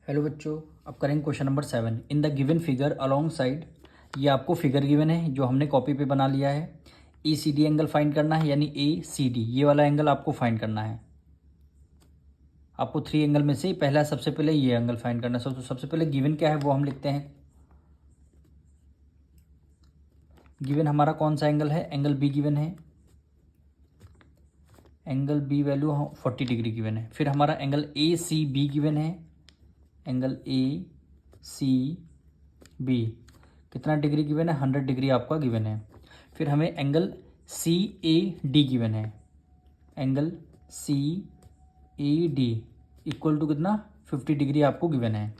Hello बच्चों, अब करेंगे question number 7। In the given figure along side, ये आपको फिगर गिवन है जो हमने कॉपी पे बना लिया है। ए सी डी एंगल फाइंड करना है, यानी ए सी डी ये वाला एंगल आपको फाइंड करना है। आपको 3 एंगल में से पहला सबसे पहले ये एंगल फाइंड करना है। तो सबसे पहले गिवन क्या है वो हम लिखते हैं। गिवन हमारा कौन सा एंगल है? एंगल बी गिवन है। Angle B value 40 degree given है। फिर हमारा angle A C B given है। एंगल ए सी बी कितना डिग्री गिवन है? 100 डिग्री आपका गिवन है। फिर हमें angle C A D given है। Angle C A D equal to कितना? 50 डिग्री आपको गिवन है।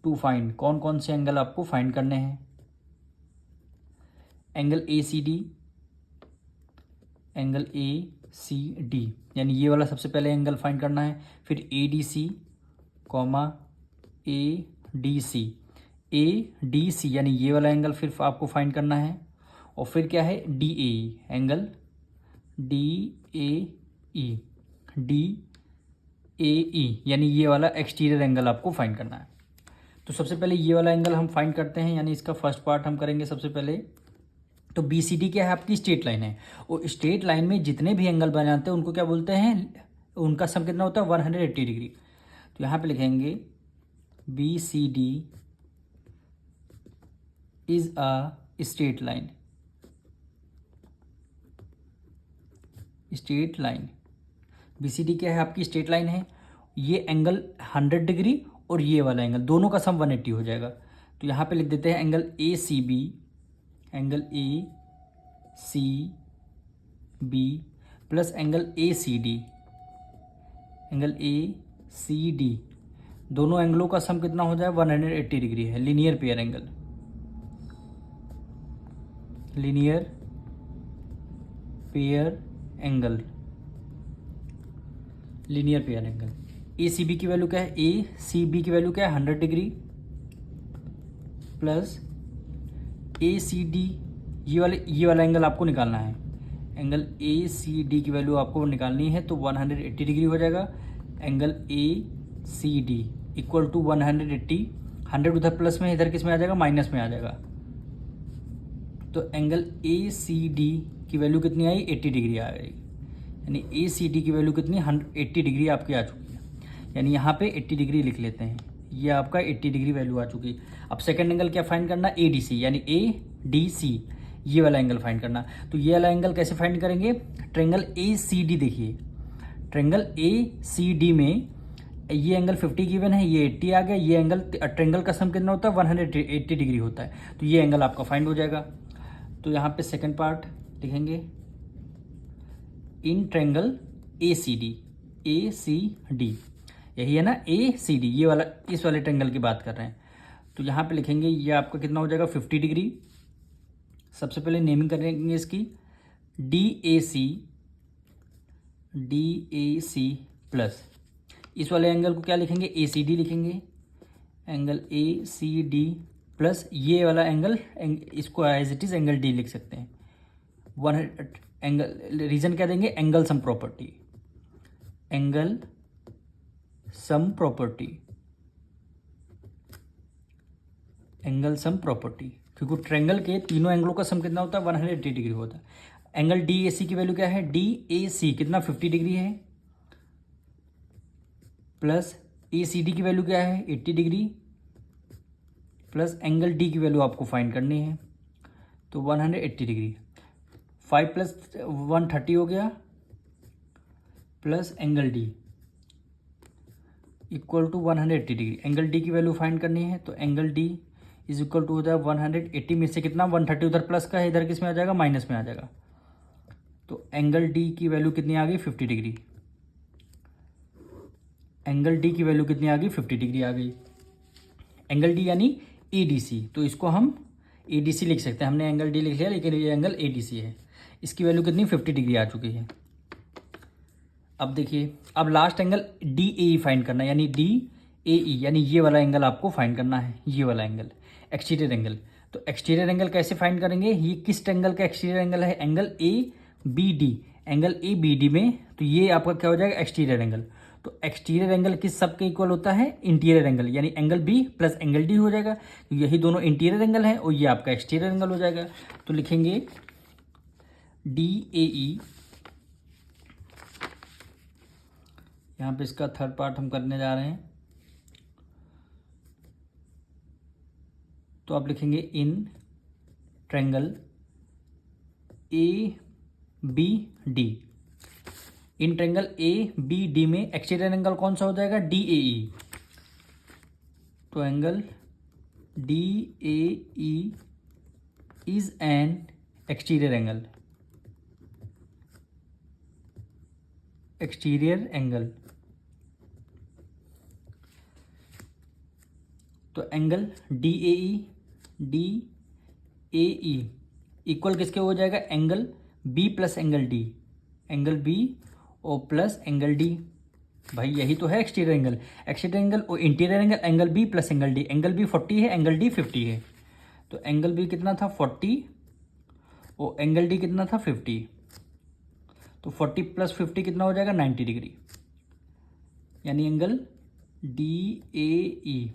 टू फाइंड कौन कौन से एंगल आपको फाइंड करने हैं? Angle A C D, angle A C D यानी ये वाला सबसे पहले एंगल फाइंड करना है। फिर A D C comma A D C, A D C यानी ये वाला एंगल फिर आपको फाइंड करना है। और फिर क्या है? D A E, angle D A E, D A E यानी ये वाला एक्सटीरियर एंगल आपको फाइंड करना है। तो सबसे पहले ये वाला एंगल हम फाइंड करते हैं, यानी इसका फर्स्ट पार्ट हम करेंगे सबसे पहले। तो बी सी डी क्या है? आपकी स्ट्रेट लाइन है, और स्ट्रेट लाइन में जितने भी एंगल बन जाते हैं उनको क्या बोलते हैं? उनका सम कितना होता है? 180 डिग्री। तो यहाँ पे लिखेंगे B C D is a straight line. Straight line B C D क्या है? आपकी स्ट्रेट लाइन है। ये एंगल 100 डिग्री और ये वाला एंगल दोनों का सम 180 हो जाएगा। तो यहाँ पे लिख देते हैं angle A C B, angle A C B plus angle A C D, angle A C D दोनों एंगलों का सम कितना हो जाए? 180 डिग्री है। Linear pair angle, linear pair angle, linear pair angle. A C B की वैल्यू क्या है? ए सी बी की वैल्यू क्या है? 100 degree plus A C D ये वाला एंगल आपको निकालना है। एंगल ए सी डी की वैल्यू आपको निकालनी है, तो 180 डिग्री हो जाएगा। Angle A C D equal to 180, 100 उधर प्लस में, इधर किस में आ जाएगा? माइनस में आ जाएगा। तो एंगल ए सी डी की वैल्यू कितनी आई? 80 डिग्री आ गई। यानी ए सी डी की वैल्यू कितनी? 80 डिग्री आपकी आ चुकी है। यानी यहाँ पे 80 डिग्री लिख लेते हैं। ये आपका 80 डिग्री वैल्यू आ चुकी। अब सेकंड एंगल क्या फाइंड करना? ए डी सी, यानी ए डी सी ये वाला एंगल फाइंड करना। तो ये वाला एंगल कैसे फाइंड करेंगे? ट्रेंगल ए सी डी देखिए, ट्रेंगल ए सी डी में ये एंगल 50 गिवन है, ये 80 आ गया। ये एंगल ट्रेंगल का सम कितना होता है? 180 डिग्री होता है। तो ये एंगल आपका फाइंड हो जाएगा। तो यहाँ पे सेकंड पार्ट लिखेंगे in triangle A C D, A C D यही है ना, ए सी डी ये वाला, इस वाले ट्रेंगल की बात कर रहे हैं। तो यहाँ पे लिखेंगे ये आपका कितना हो जाएगा? 50 डिग्री। सबसे पहले नेमिंग करेंगे इसकी डी ए सी प्लस इस वाले एंगल को क्या लिखेंगे? ए सी डी लिखेंगे। Angle A C D plus ये वाला एंगल, इसको as it is angle D लिख सकते हैं। एंगल रीजन क्या देंगे? Angle sum property, angle sum property, angle sum property, क्योंकि ट्रायंगल के तीनों एंगलों का सम कितना होता है? 180 डिग्री होता है। एंगल डी ए सी की वैल्यू क्या है? डी ए सी कितना? 50 डिग्री है, प्लस ए सी डी की वैल्यू क्या है? 80 डिग्री, प्लस एंगल डी की वैल्यू आपको फाइंड करनी है, तो 180 डिग्री। 5 प्लस 130 हो गया, plus angle D equal to 180 degree. Angle D की वैल्यू फाइंड करनी है, तो angle D is equal to हो जाएगा 180 में से कितना? 130 उधर प्लस का है, इधर किस में आ जाएगा? माइनस में आ जाएगा। तो एंगल डी की वैल्यू कितनी आ गई? 50 डिग्री। एंगल डी की वैल्यू कितनी आ गई? 50 डिग्री आ गई। एंगल डी यानी ए डी सी, तो इसको हम ए डी सी लिख सकते हैं। हमने एंगल डी लिख लिया, लेकिन ये एंगल ए डी सी है। इसकी वैल्यू कितनी? 50 डिग्री आ चुकी है। अब देखिए, अब last angle D A E find करना है, यानी डी ए ई यानी ये वाला एंगल आपको फाइंड करना है। ये वाला एंगल एक्सटीरियर एंगल। तो एक्सटीरियर एंगल कैसे फाइंड करेंगे? ये किस एंगल का एक्सटीरियर एंगल है? Angle A B D. Angle A B D में, तो ये आपका क्या हो जाएगा? Exterior angle. तो एक्सटीरियर एंगल किस सब के इक्वल होता है? इंटीरियर एंगल, यानी angle B plus angle D हो जाएगा। यही दोनों इंटीरियर एंगल हैं और ये आपका एक्सटीरियर एंगल हो जाएगा। तो लिखेंगे डी ए ई, यहाँ पे इसका थर्ड पार्ट हम करने जा रहे हैं, तो आप लिखेंगे in triangle A B D. In triangle A B D में एक्सटीरियर एंगल कौन सा हो जाएगा? D A E. तो angle D A E is an exterior angle, exterior angle. तो angle D A E equal किसके हो जाएगा? Angle B plus angle D, angle B और प्लस एंगल डी। भाई यही तो है एक्सटीरियर एंगल। एक्सटीरियर एंगल और interior angle, angle B plus angle D. Angle B 40 है, एंगल डी 50 है। तो एंगल बी कितना था? 40 और एंगल डी कितना था? 50। तो 40 प्लस 50 कितना हो जाएगा? 90 डिग्री, यानी एंगल डी ए ई,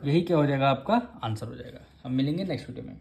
यही क्या हो जाएगा? आपका आंसर हो जाएगा। हम मिलेंगे नेक्स्ट वीडियो में।